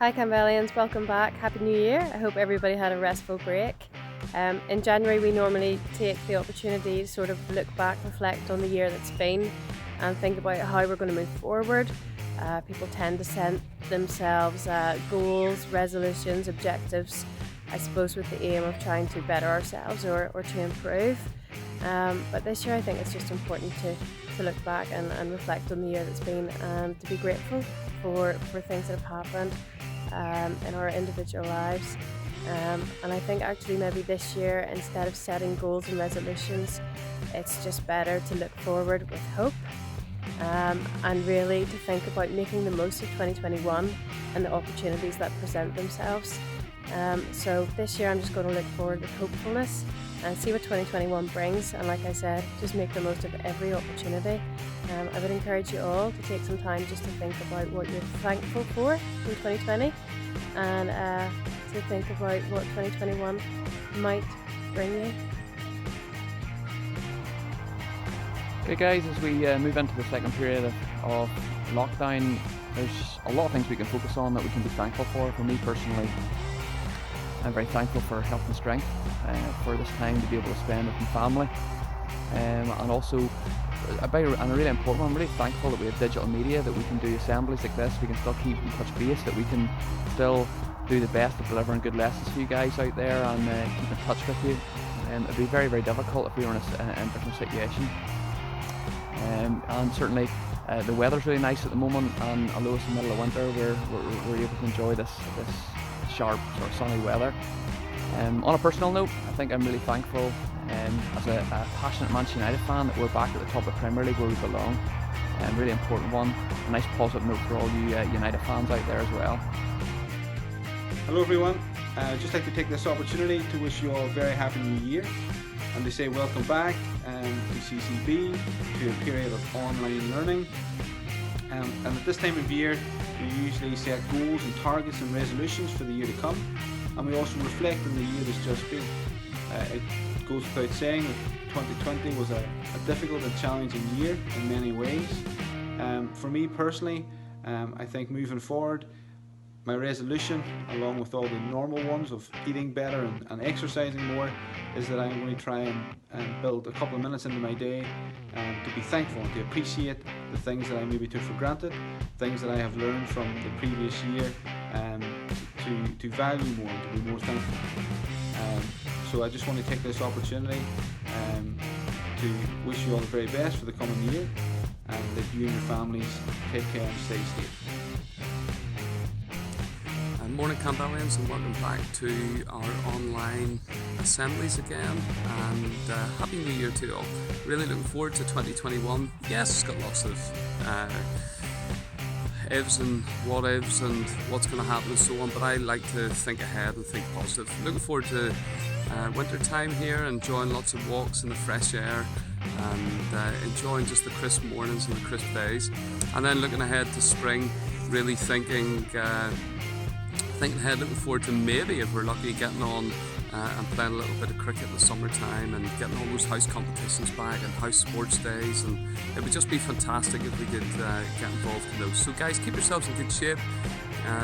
Hi Campbellians, welcome back. Happy New Year. I hope everybody had a restful break. In January we normally take the opportunity to sort of look back, reflect on the year that's been and think about how we're going to move forward. People tend to set themselves goals, resolutions, objectives, I suppose with the aim of trying to better ourselves or to improve. But this year I think it's just important to look back and reflect on the year that's been and to be grateful for things that have happened in our individual lives. And I think actually maybe this year, instead of setting goals and resolutions, it's just better to look forward with hope and really to think about making the most of 2021 and the opportunities that present themselves. So this year I'm just going to look forward with hopefulness and see what 2021 brings, and like I said, just make the most of every opportunity. I would encourage you all to take some time just to think about what you're thankful for in 2020 and to think about what 2021 might bring you. Okay guys, as we move into the second period of lockdown, there's a lot of things we can focus on that we can be thankful for. For me personally, I'm very thankful for health and strength, for this time to be able to spend with my family, and also a really important one, I'm really thankful that we have digital media, that we can do assemblies like this, we can still keep in touch base, that we can still do the best of delivering good lessons for you guys out there and keep in touch with you. It'd be very, very difficult if we were in a different situation. And certainly the weather's really nice at the moment, and although it's the middle of winter, we're able to enjoy this sharp sort of sunny weather. On a personal note, I think I'm really thankful as a passionate Manchester United fan that we're back at the top of the Premier League where we belong. Really important one. A nice positive note for all you United fans out there as well. Hello everyone, I'd just like to take this opportunity to wish you all a very happy new year and to say welcome back to CCB, to a period of online learning. And at this time of year we usually set goals and targets and resolutions for the year to come, and we also reflect on the year that's just been. It goes without saying that 2020 was a difficult and challenging year in many ways. For me personally, I think moving forward, my resolution, along with all the normal ones of eating better and exercising more, is that I'm going to try and build a couple of minutes into my day to be thankful and to appreciate the things that I maybe took for granted, things that I have learned from the previous year, to value more and to be more thankful. So I just want to take this opportunity to wish you all the very best for the coming year, and that you and your families take care and stay safe. Morning Campbellians, and welcome back to our online assemblies again, and Happy New Year to you all. Really looking forward to 2021. Yes, it's got lots of ifs and what ifs and what's going to happen and so on, but I like to think ahead and think positive. Looking forward to winter time here, enjoying lots of walks in the fresh air and enjoying just the crisp mornings and the crisp days, and then looking ahead to spring, really thinking ahead, looking forward to maybe, if we're lucky, getting on and playing a little bit of cricket in the summertime and getting all those house competitions back and house sports days, and it would just be fantastic if we could get involved in those. So guys, keep yourselves in good shape,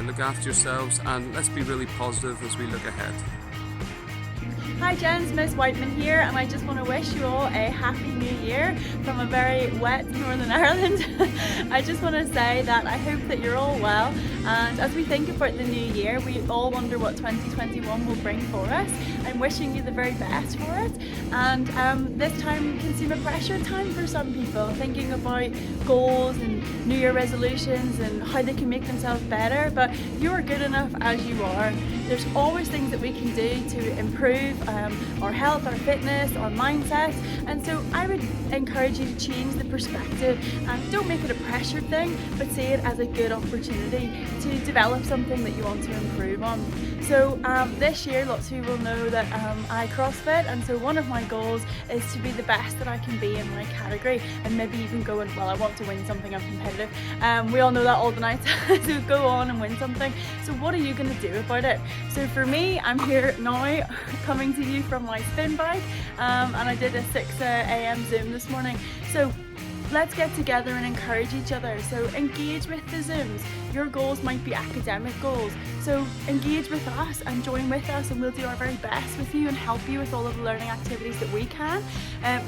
look after yourselves, and let's be really positive as we look ahead. Hi gents, Miss Whiteman here, and I just want to wish you all a happy new year from a very wet Northern Ireland. I just want to say that I hope that you're all well, and as we think about the new year, we all wonder what 2021 will bring for us. I'm wishing you the very best for it, and this time can seem a pressure time for some people, thinking about goals and New Year resolutions and how they can make themselves better, but you are good enough as you are. There's always things that we can do to improve our health, our fitness, our mindset, and so I would encourage you to change the perspective and don't make it a pressure thing, but see it as a good opportunity to develop something that you want to improve on. So this year lots of people know that I CrossFit, and so one of my goals is to be the best that I can be in my category, and maybe even go and, well, I want to win something, I'm competitive. We all know that all the nights, so go on and win something. So what are you going to do about it? So for me, I'm here now coming to you from my spin bike, and I did a 6 a.m. Zoom this morning. So let's get together and encourage each other. So engage with the Zooms. Your goals might be academic goals, so engage with us and join with us, and we'll do our very best with you and help you with all of the learning activities that we can.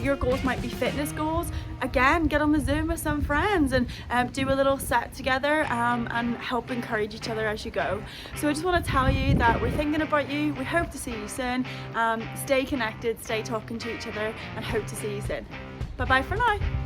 Your goals might be fitness goals. Again, get on the Zoom with some friends and do a little set together and help encourage each other as you go. So I just want to tell you that we're thinking about you. We hope to see you soon. Stay connected, stay talking to each other, and hope to see you soon. Bye bye for now.